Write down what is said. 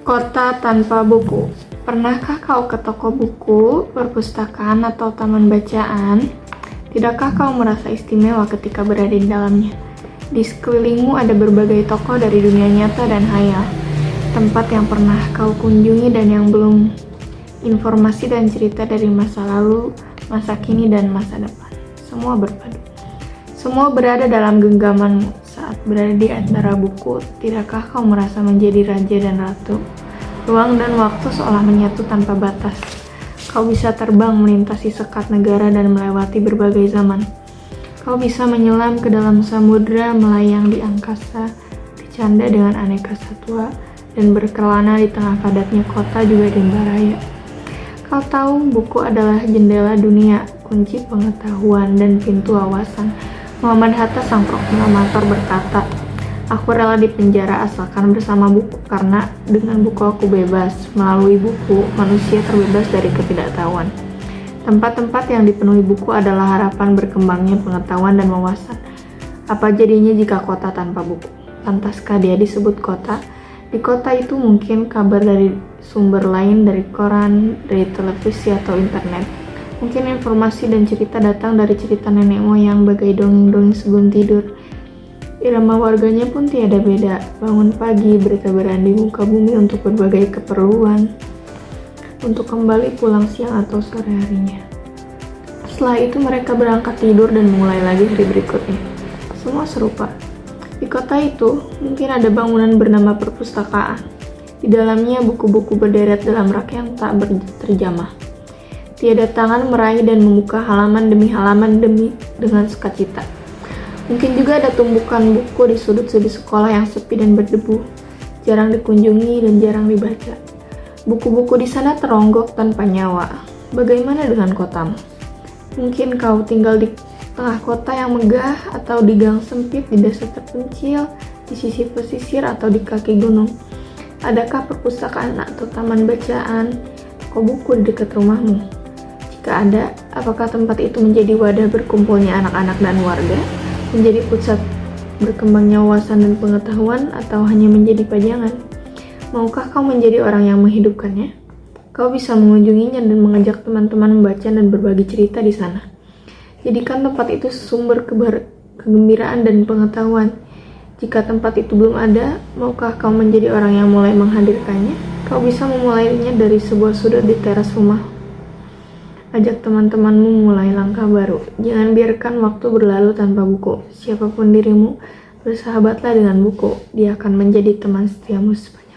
Kota tanpa buku. Pernahkah kau ke toko buku, perpustakaan, atau taman bacaan? Tidakkah kau merasa istimewa ketika berada di dalamnya? Di sekelilingmu ada berbagai toko dari dunia nyata dan hayal. Tempat yang pernah kau kunjungi dan yang belum. Informasi dan cerita dari masa lalu, masa kini, dan masa depan. Semua berpadu. Semua berada dalam genggamanmu. Saat berada di antara buku, tidakkah kau merasa menjadi raja dan ratu? Ruang dan waktu seolah menyatu tanpa batas. Kau bisa terbang melintasi sekat negara dan melewati berbagai zaman. Kau bisa menyelam ke dalam samudera, melayang di angkasa, bercanda dengan aneka satwa, dan berkelana di tengah padatnya kota juga rimba raya. Kau tahu, buku adalah jendela dunia, kunci pengetahuan, dan pintu wawasan. Muhammad Hatta sang proklamator berkata, "Aku rela dipenjara asalkan bersama buku, karena dengan buku aku bebas. Melalui buku, manusia terbebas dari ketidaktahuan." Tempat-tempat yang dipenuhi buku adalah harapan berkembangnya pengetahuan dan wawasan. Apa jadinya jika kota tanpa buku? Pantaskah dia disebut kota? Di kota itu mungkin kabar dari sumber lain, dari koran, dari televisi atau internet. Mungkin informasi dan cerita datang dari cerita nenek moyang bagai dongeng-dongeng sebelum tidur. Irama warganya pun tiada beda, bangun pagi, bertebaran di muka bumi untuk berbagai keperluan, untuk kembali pulang siang atau sore harinya. Setelah itu mereka berangkat tidur dan mulai lagi hari berikutnya. Semua serupa. Di kota itu, mungkin ada bangunan bernama perpustakaan. Di dalamnya buku-buku berderet dalam rak yang tak terjamah. Tiada tangan meraih dan membuka halaman demi halaman dengan sukacita. Mungkin juga ada tumpukan buku di sudut-sudut sekolah yang sepi dan berdebu, jarang dikunjungi dan jarang dibaca. Buku-buku di sana teronggok tanpa nyawa. Bagaimana dengan kotamu? Mungkin kau tinggal di tengah kota yang megah, atau di gang sempit di desa terpencil, di sisi pesisir atau di kaki gunung. Adakah perpustakaan atau taman bacaan, toko buku di dekat rumahmu? Jika ada, apakah tempat itu menjadi wadah berkumpulnya anak-anak dan warga? Menjadi pusat berkembangnya wawasan dan pengetahuan, atau hanya menjadi pajangan? Maukah kau menjadi orang yang menghidupkannya? Kau bisa mengunjunginya dan mengajak teman-teman membaca dan berbagi cerita di sana. Jadikan tempat itu sumber kegembiraan dan pengetahuan. Jika tempat itu belum ada, maukah kau menjadi orang yang mulai menghadirkannya? Kau bisa memulainya dari sebuah sudut di teras rumah. Ajak teman-temanmu mulai langkah baru. Jangan biarkan waktu berlalu tanpa buku. Siapapun dirimu, bersahabatlah dengan buku. Dia akan menjadi teman setiamu sepanjang